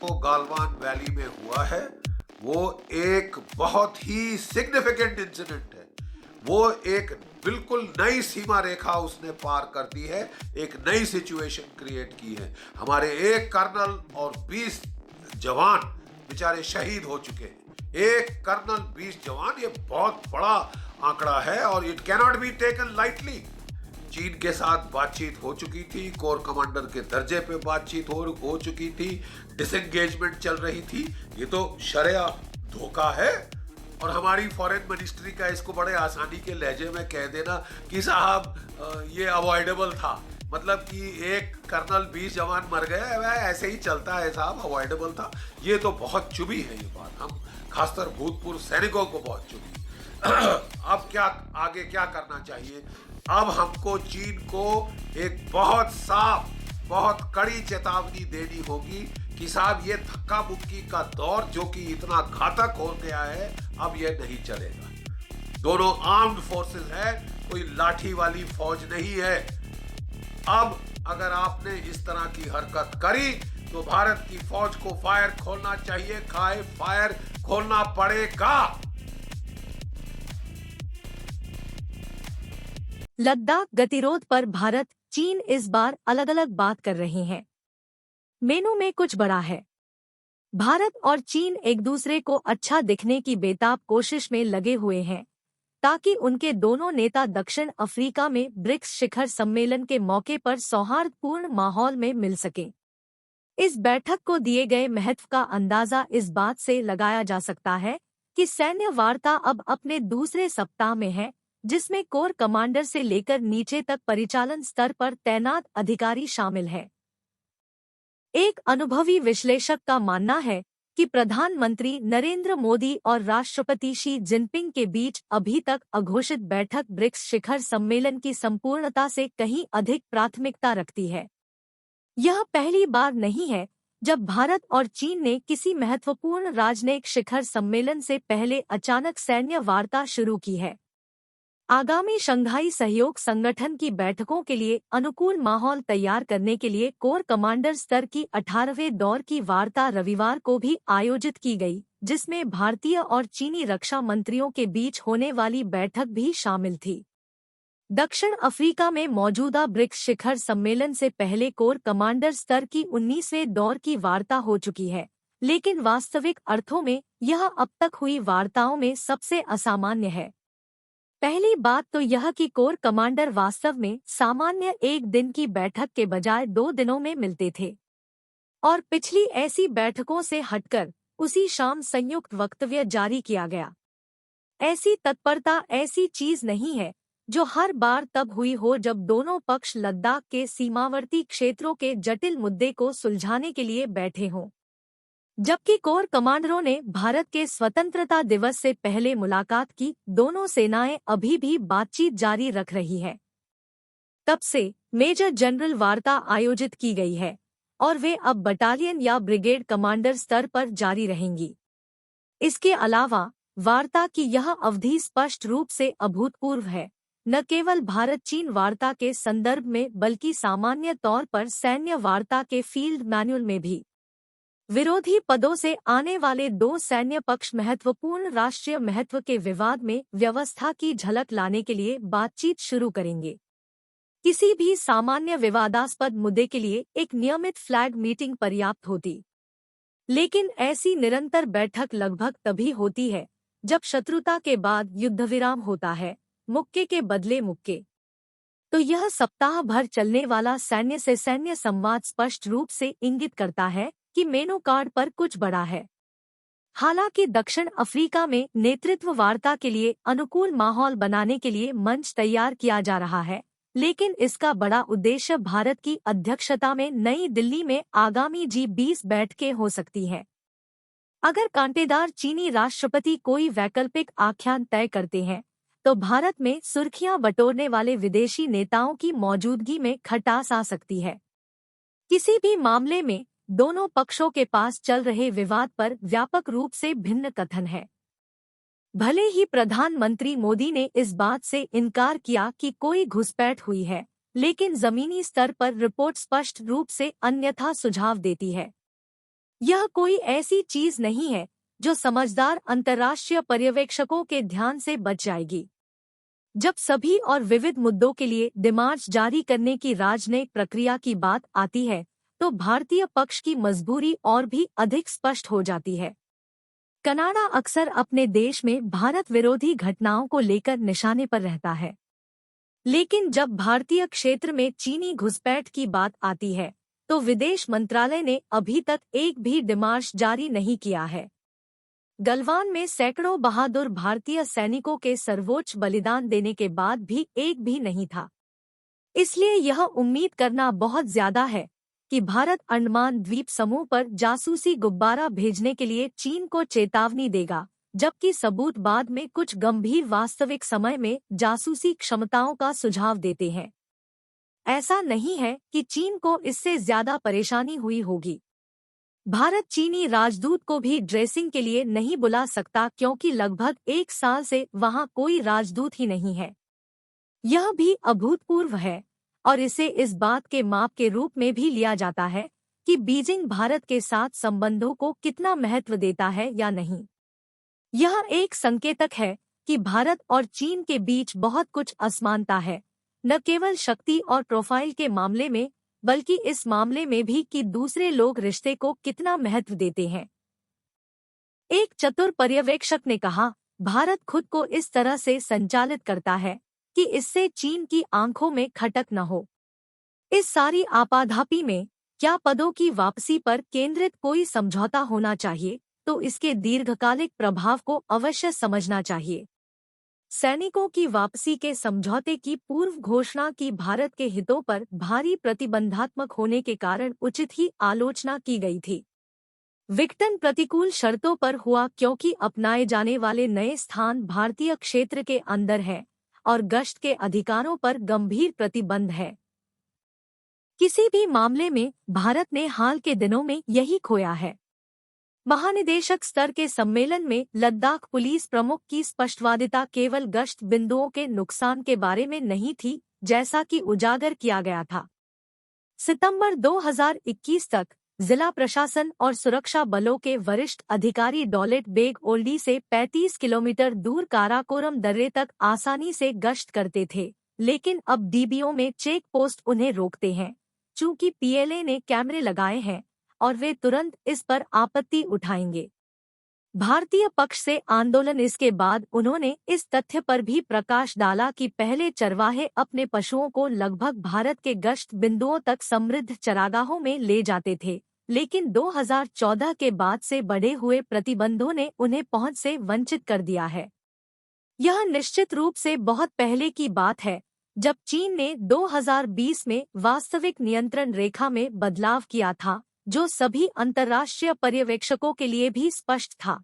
वो गालवान वैली में हुआ है, वो एक बहुत ही सिग्निफिकेंट इंसिडेंट है। वो एक बिल्कुल नई सीमा रेखा उसने पार कर दी है, एक नई सिचुएशन क्रिएट की है। हमारे एक कर्नल और 20 जवान बेचारे शहीद हो चुके हैं। एक कर्नल 20 जवान, ये बहुत बड़ा आंकड़ा है और it cannot be taken lightly. चीन के साथ बातचीत हो चुकी थी, कोर कमांडर के दर्जे पे बातचीत हो चुकी थी, डिसएंगेजमेंट चल रही थी। ये तो शरेआ धोखा है। और हमारी फॉरेन मिनिस्ट्री का इसको बड़े आसानी के लहजे में कह देना कि साहब ये अवॉइडेबल था, मतलब कि एक कर्नल 20 जवान मर गए, वह ऐसे ही चलता है साहब, अवॉइडेबल था। ये तो बहुत चुभी है ये बात, हम खासकर भूतपूर्व सैनिकों को बहुत चुभी। अब क्या आगे क्या करना चाहिए? अब हमको चीन को एक बहुत साफ, बहुत कड़ी चेतावनी देनी होगी कि साहब ये धक्का मुक्की का दौर जो कि इतना घातक हो गया है, अब ये नहीं चलेगा। दोनों आर्म्ड फोर्सेस है, कोई लाठी वाली फौज नहीं है। अब अगर आपने इस तरह की हरकत करी तो भारत की फौज को फायर खोलना चाहिए, खाए फायर खोलना पड़ेगा। लद्दाख गतिरोध पर भारत चीन इस बार अलग अलग बात कर रहे हैं। मेनू में कुछ बड़ा है। भारत और चीन एक दूसरे को अच्छा दिखने की बेताब कोशिश में लगे हुए हैं ताकि उनके दोनों नेता दक्षिण अफ्रीका में ब्रिक्स शिखर सम्मेलन के मौके पर सौहार्दपूर्ण माहौल में मिल सकें। इस बैठक को दिए गए महत्व का अंदाजा इस बात से लगाया जा सकता है कि सैन्य वार्ता अब अपने दूसरे सप्ताह में है, जिसमें कोर कमांडर से लेकर नीचे तक परिचालन स्तर पर तैनात अधिकारी शामिल हैं। एक अनुभवी विश्लेषक का मानना है कि प्रधानमंत्री नरेंद्र मोदी और राष्ट्रपति शी जिनपिंग के बीच अभी तक अघोषित बैठक ब्रिक्स शिखर सम्मेलन की संपूर्णता से कहीं अधिक प्राथमिकता रखती है। यह पहली बार नहीं है जब भारत और चीन ने किसी महत्वपूर्ण राजनयिक शिखर सम्मेलन से पहले अचानक सैन्य वार्ता शुरू की है। आगामी शंघाई सहयोग संगठन की बैठकों के लिए अनुकूल माहौल तैयार करने के लिए कोर कमांडर स्तर की 18वें दौर की वार्ता रविवार को भी आयोजित की गई, जिसमें भारतीय और चीनी रक्षा मंत्रियों के बीच होने वाली बैठक भी शामिल थी। दक्षिण अफ्रीका में मौजूदा ब्रिक्स शिखर सम्मेलन से पहले कोर कमांडर स्तर की 19वें दौर की वार्ता हो चुकी है, लेकिन वास्तविक अर्थों में यह अब तक हुई वार्ताओं में सबसे असामान्य है। पहली बात तो यह कि कोर कमांडर वास्तव में सामान्य एक दिन की बैठक के बजाय 2 दिनों में मिलते थे और पिछली ऐसी बैठकों से हटकर उसी शाम संयुक्त वक्तव्य जारी किया गया। ऐसी तत्परता ऐसी चीज नहीं है जो हर बार तब हुई हो जब दोनों पक्ष लद्दाख के सीमावर्ती क्षेत्रों के जटिल मुद्दे को सुलझाने के लिए बैठे हों। जबकि कोर कमांडरों ने भारत के स्वतंत्रता दिवस से पहले मुलाकात की, दोनों सेनाएं अभी भी बातचीत जारी रख रही है। तब से मेजर जनरल वार्ता आयोजित की गई है और वे अब बटालियन या ब्रिगेड कमांडर स्तर पर जारी रहेंगी। इसके अलावा वार्ता की यह अवधि स्पष्ट रूप से अभूतपूर्व है, न केवल भारत चीन वार्ता के संदर्भ में बल्कि सामान्य तौर पर सैन्य वार्ता के फील्ड मैनुअल में भी। विरोधी पदों से आने वाले 2 सैन्य पक्ष महत्वपूर्ण राष्ट्रीय महत्व के विवाद में व्यवस्था की झलक लाने के लिए बातचीत शुरू करेंगे। किसी भी सामान्य विवादास्पद मुद्दे के लिए एक नियमित फ्लैग मीटिंग पर्याप्त होती, लेकिन ऐसी निरंतर बैठक लगभग तभी होती है जब शत्रुता के बाद युद्धविराम होता है, मुक्के के बदले मुक्के। तो यह सप्ताह भर चलने वाला सैन्य से सैन्य संवाद स्पष्ट रूप से इंगित करता है कि मेनू कार्ड पर कुछ बड़ा है। हालांकि दक्षिण अफ्रीका में नेतृत्व वार्ता के लिए अनुकूल माहौल बनाने के लिए मंच तैयार किया जा रहा है, लेकिन इसका बड़ा उद्देश्य भारत की अध्यक्षता में नई दिल्ली में आगामी G20 बैठकें हो सकती हैं। अगर कांटेदार चीनी राष्ट्रपति कोई वैकल्पिक आख्यान तय करते हैं तो भारत में सुर्खियां बटोरने वाले विदेशी नेताओं की मौजूदगी में खटास आ सकती है। किसी भी मामले में दोनों पक्षों के पास चल रहे विवाद पर व्यापक रूप से भिन्न कथन है। भले ही प्रधानमंत्री मोदी ने इस बात से इनकार किया कि कोई घुसपैठ हुई है, लेकिन जमीनी स्तर पर रिपोर्ट स्पष्ट रूप से अन्यथा सुझाव देती है। यह कोई ऐसी चीज नहीं है जो समझदार अंतर्राष्ट्रीय पर्यवेक्षकों के ध्यान से बच जाएगी। जब सभी और विविध मुद्दों के लिए डिमार्च जारी करने की राजनयिक प्रक्रिया की बात आती है, तो भारतीय पक्ष की मजबूरी और भी अधिक स्पष्ट हो जाती है। कनाडा अक्सर अपने देश में भारत विरोधी घटनाओं को लेकर निशाने पर रहता है, लेकिन जब भारतीय क्षेत्र में चीनी घुसपैठ की बात आती है, तो विदेश मंत्रालय ने अभी तक एक भी डिमार्च जारी नहीं किया है। गलवान में सैकड़ों बहादुर भारतीय सैनिकों के सर्वोच्च बलिदान देने के बाद भी एक भी नहीं था। इसलिए यह उम्मीद करना बहुत ज्यादा है कि भारत अंडमान द्वीप समूह पर जासूसी गुब्बारा भेजने के लिए चीन को चेतावनी देगा, जबकि सबूत बाद में कुछ गंभीर वास्तविक समय में जासूसी क्षमताओं का सुझाव देते हैं। ऐसा नहीं है कि चीन को इससे ज्यादा परेशानी हुई होगी। भारत चीनी राजदूत को भी ड्रेसिंग के लिए नहीं बुला सकता, क्योंकि लगभग 1 साल से वहां कोई राजदूत ही नहीं है। यह भी अभूतपूर्व है और इसे इस बात के माप के रूप में भी लिया जाता है कि बीजिंग भारत के साथ संबंधों को कितना महत्व देता है या नहीं। यह एक संकेतक है कि भारत और चीन के बीच बहुत कुछ असमानता है, न केवल शक्ति और प्रोफाइल के मामले में, बल्कि इस मामले में भी कि दूसरे लोग रिश्ते को कितना महत्व देते हैं। एक चतुर पर्यवेक्षक ने कहा, भारत खुद को इस तरह से संचालित करता है कि इससे चीन की आंखों में खटक न हो। इस सारी आपाधापी में क्या पदों की वापसी पर केंद्रित कोई समझौता होना चाहिए, तो इसके दीर्घकालिक प्रभाव को अवश्य समझना चाहिए। सैनिकों की वापसी के समझौते की पूर्व घोषणा की भारत के हितों पर भारी प्रतिबंधात्मक होने के कारण उचित ही आलोचना की गई थी। विघटन प्रतिकूल शर्तों पर हुआ क्योंकि अपनाए जाने वाले नए स्थान भारतीय क्षेत्र के अंदर हैं और गश्त के अधिकारों पर गंभीर प्रतिबंध है। किसी भी मामले में भारत ने हाल के दिनों में यही खोया है। महानिदेशक स्तर के सम्मेलन में लद्दाख पुलिस प्रमुख की स्पष्टवादिता केवल गश्त बिंदुओं के नुकसान के बारे में नहीं थी, जैसा कि उजागर किया गया था। सितंबर 2021 तक जिला प्रशासन और सुरक्षा बलों के वरिष्ठ अधिकारी डॉलेट बेग ओल्डी से 35 किलोमीटर दूर काराकोरम दर्रे तक आसानी से गश्त करते थे, लेकिन अब डीबीओ में चेक पोस्ट उन्हें रोकते हैं, चूंकि पीएलए ने कैमरे लगाए हैं और वे तुरंत इस पर आपत्ति उठाएंगे। भारतीय पक्ष से आंदोलन इसके बाद उन्होंने इस तथ्य पर भी प्रकाश डाला कि पहले चरवाहे अपने पशुओं को लगभग भारत के गश्त बिंदुओं तक समृद्ध चरागाहों में ले जाते थे, लेकिन 2014 के बाद से बढ़े हुए प्रतिबंधों ने उन्हें पहुंच से वंचित कर दिया है। यह निश्चित रूप से बहुत पहले की बात है, जब चीन ने 2020 में वास्तविक नियंत्रण रेखा में बदलाव किया था, जो सभी अंतर्राष्ट्रीय पर्यवेक्षकों के लिए भी स्पष्ट था।